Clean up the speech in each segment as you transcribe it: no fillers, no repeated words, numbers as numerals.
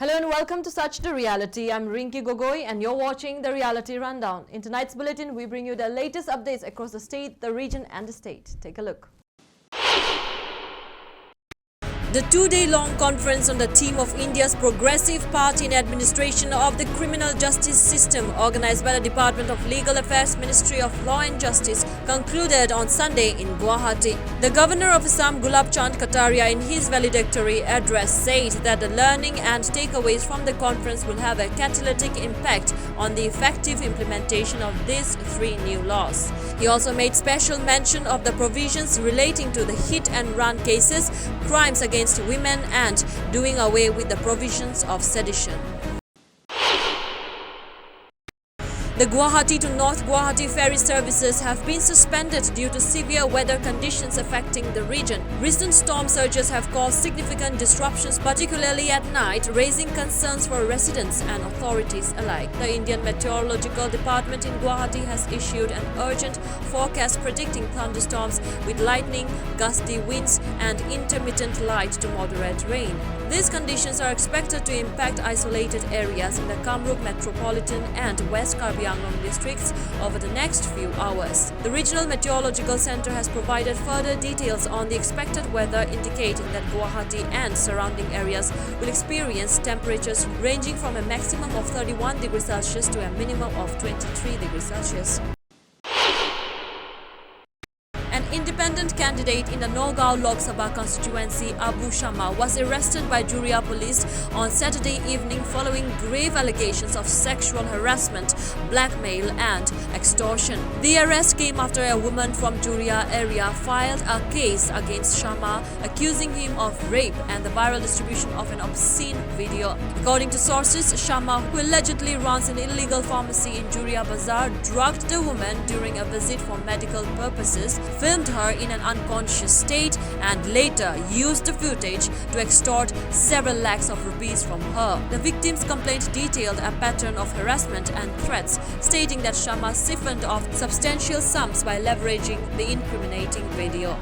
Hello and welcome to Sach the Reality. I'm Rinki Gogoi and you're watching the Reality Rundown. In tonight's bulletin, we bring you the latest updates across the state, the region and the state. Take a look. The two-day-long conference on the theme of India's progressive path in administration of the criminal justice system, organized by the Department of Legal Affairs, Ministry of Law and Justice, concluded on Sunday in Guwahati. The Governor of Assam, Gulab Chand Kataria, in his valedictory address, said that the learning and takeaways from the conference will have a catalytic impact on the effective implementation of these three new laws. He also made special mention of the provisions relating to the hit-and-run cases, crimes against women and doing away with the provisions of sedition. The Guwahati to North Guwahati ferry services have been suspended due to severe weather conditions affecting the region. Recent storm surges have caused significant disruptions, particularly at night, raising concerns for residents and authorities alike. The Indian Meteorological Department in Guwahati has issued an urgent forecast predicting thunderstorms with lightning, gusty winds and intermittent light to moderate rain. These conditions are expected to impact isolated areas in the Kamrup Metropolitan and West Karbi Anglong districts over the next few hours. The Regional Meteorological Center has provided further details on the expected weather, indicating that Guwahati and surrounding areas will experience temperatures ranging from a maximum of 31 degrees Celsius to a minimum of 23 degrees Celsius. An independent candidate in the Nagaon Lok Sabha constituency, Abu Shama, was arrested by Juria police on Saturday evening following grave allegations of sexual harassment, blackmail and extortion. The arrest came after a woman from Juria area filed a case against Shama, accusing him of rape and the viral distribution of an obscene video. According to sources, Shama, who allegedly runs an illegal pharmacy in Juria Bazaar, drugged the woman during a visit for medical purposes, filmed her in an unconscious state and later used the footage to extort several lakhs of rupees from her. The victim's complaint detailed a pattern of harassment and threats, stating that Shama siphoned off substantial sums by leveraging the incriminating video.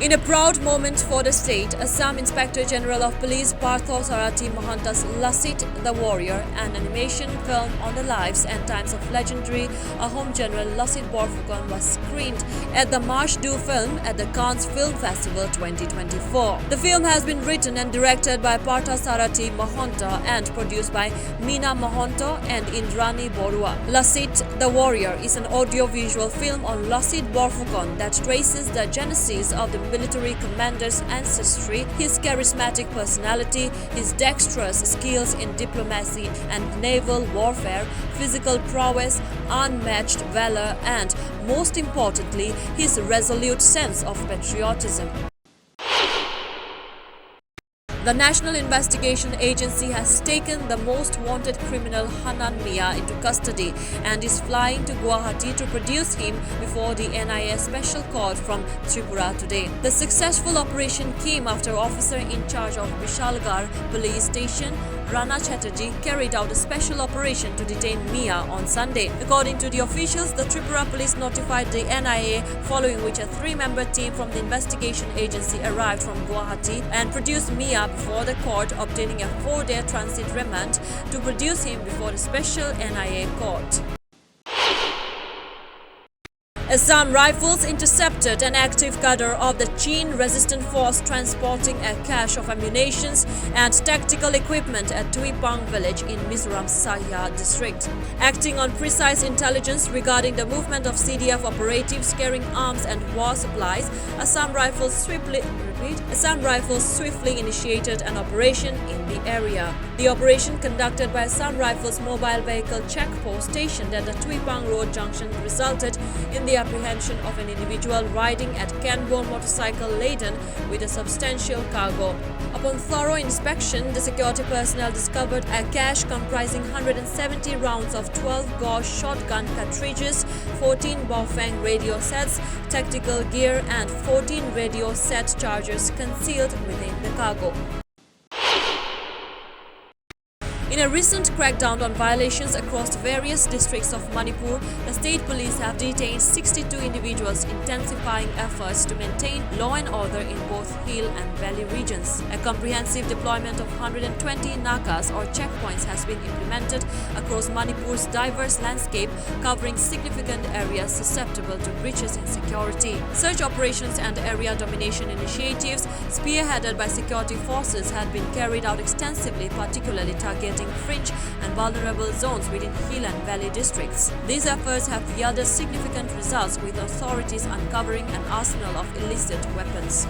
In a proud moment for the state, Assam Inspector General of Police Partho Sarathi Mahanta's Lasit the Warrior, an animation film on the lives and times of legendary Ahom General Lasit Borfukan, was screened at the March Du Film at the Cannes Film Festival 2024. The film has been written and directed by Partho Sarathi Mahanta and produced by Meena Mahanta and Indrani Borua. Lasit the Warrior is an audiovisual film on Lasit Borfukan that traces the genesis of the military commander's ancestry, his charismatic personality, his dexterous skills in diplomacy and naval warfare, physical prowess, unmatched valor, and, most importantly, his resolute sense of patriotism. The National Investigation Agency has taken the most wanted criminal Hanan Mia into custody and is flying to Guwahati to produce him before the NIA Special Court from Tripura today. The successful operation came after officer in charge of Vishalgarh Police Station, Rana Chatterjee, carried out a special operation to detain Mia on Sunday. According to the officials, the Tripura police notified the NIA, following which a three-member team from the investigation agency arrived from Guwahati and produced Mia before the court, obtaining a 4-day transit remand to produce him before the special NIA court. Assam Rifles intercepted an active cadre of the Chin resistant force transporting a cache of ammunition and tactical equipment at Tuipang village in Mizoram's Sahia district. Acting on precise intelligence regarding the movement of CDF operatives carrying arms and war supplies, Assam Rifles swiftly initiated an operation in the area. The operation, conducted by Assam Rifles mobile vehicle checkpost stationed at the Tuipang Road junction, resulted in the apprehension of an individual riding at Canborn motorcycle laden with a substantial cargo. Upon thorough inspection, the security personnel discovered a cache comprising 170 rounds of 12 gauge shotgun cartridges, 14 Baofeng radio sets, tactical gear and 14 radio set chargers concealed within the cargo. In a recent crackdown on violations across various districts of Manipur, the state police have detained 62 individuals, intensifying efforts to maintain law and order in both hill and valley regions. A comprehensive deployment of 120 nakas or checkpoints has been implemented across Manipur's diverse landscape, covering significant areas susceptible to breaches in security. Search operations and area domination initiatives, spearheaded by security forces, had been carried out extensively, particularly targeting fringe and vulnerable zones within hill and valley districts. These efforts have yielded significant results, with authorities uncovering an arsenal of illicit weapons.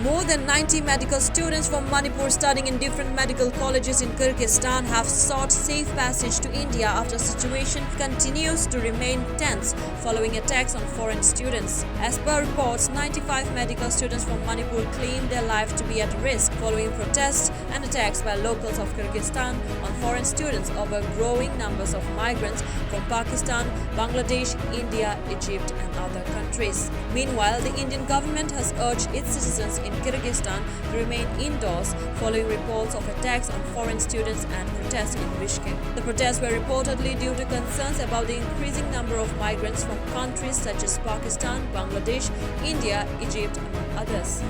More than 90 medical students from Manipur studying in different medical colleges in Kyrgyzstan have sought safe passage to India after the situation continues to remain tense following attacks on foreign students. As per reports, 95 medical students from Manipur claimed their life to be at risk following protests and attacks by locals of Kyrgyzstan on foreign students over growing numbers of migrants from Pakistan, Bangladesh, India, Egypt and other countries. Meanwhile, the Indian government has urged its citizens in Kyrgyzstan to remain indoors following reports of attacks on foreign students and protests in Bishkek. The protests were reportedly due to concerns about the increasing number of migrants from countries such as Pakistan, Bangladesh, India, Egypt, among others.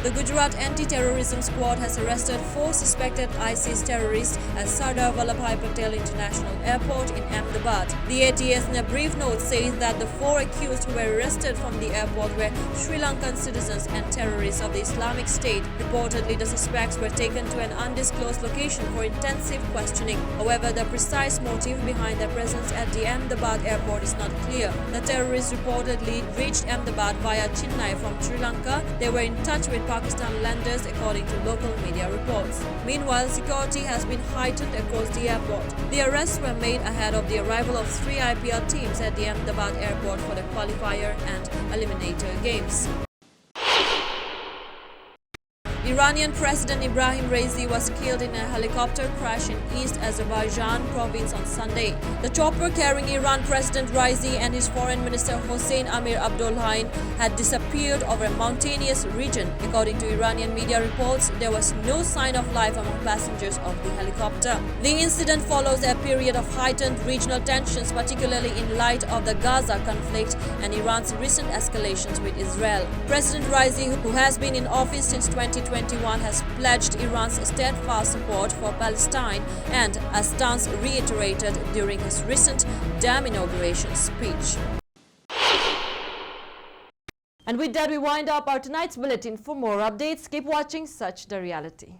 The Gujarat Anti-Terrorism Squad has arrested 4 suspected ISIS terrorists at Sardar Vallabhbhai Patel International Airport in Ahmedabad. The ATS in a brief note says that the 4 accused who were arrested from the airport were Sri Lankan citizens and terrorists of the Islamic State. Reportedly, the suspects were taken to an undisclosed location for intensive questioning. However, the precise motive behind their presence at the Ahmedabad airport is not clear. The terrorists reportedly reached Ahmedabad via Chennai from Sri Lanka. They were in touch with Pakistan landers, according to local media reports. Meanwhile, security has been heightened across the airport. The arrests were made ahead of the arrival of 3 IPL teams at the Ahmedabad airport for the qualifier and eliminator games. Iranian President Ibrahim Raisi was killed in a helicopter crash in East Azerbaijan province on Sunday. The chopper carrying Iran President Raisi and his Foreign Minister Hossein Amir Abdollahian had disappeared over a mountainous region. According to Iranian media reports, there was no sign of life among passengers of the helicopter. The incident follows a period of heightened regional tensions, particularly in light of the Gaza conflict and Iran's recent escalations with Israel. President Raisi, who has been in office since 2021, has pledged Iran's steadfast support for Palestine, and a stance reiterated during his recent dam inauguration speech. And with that, we wind up our tonight's bulletin. For more updates, keep watching Sach the Reality.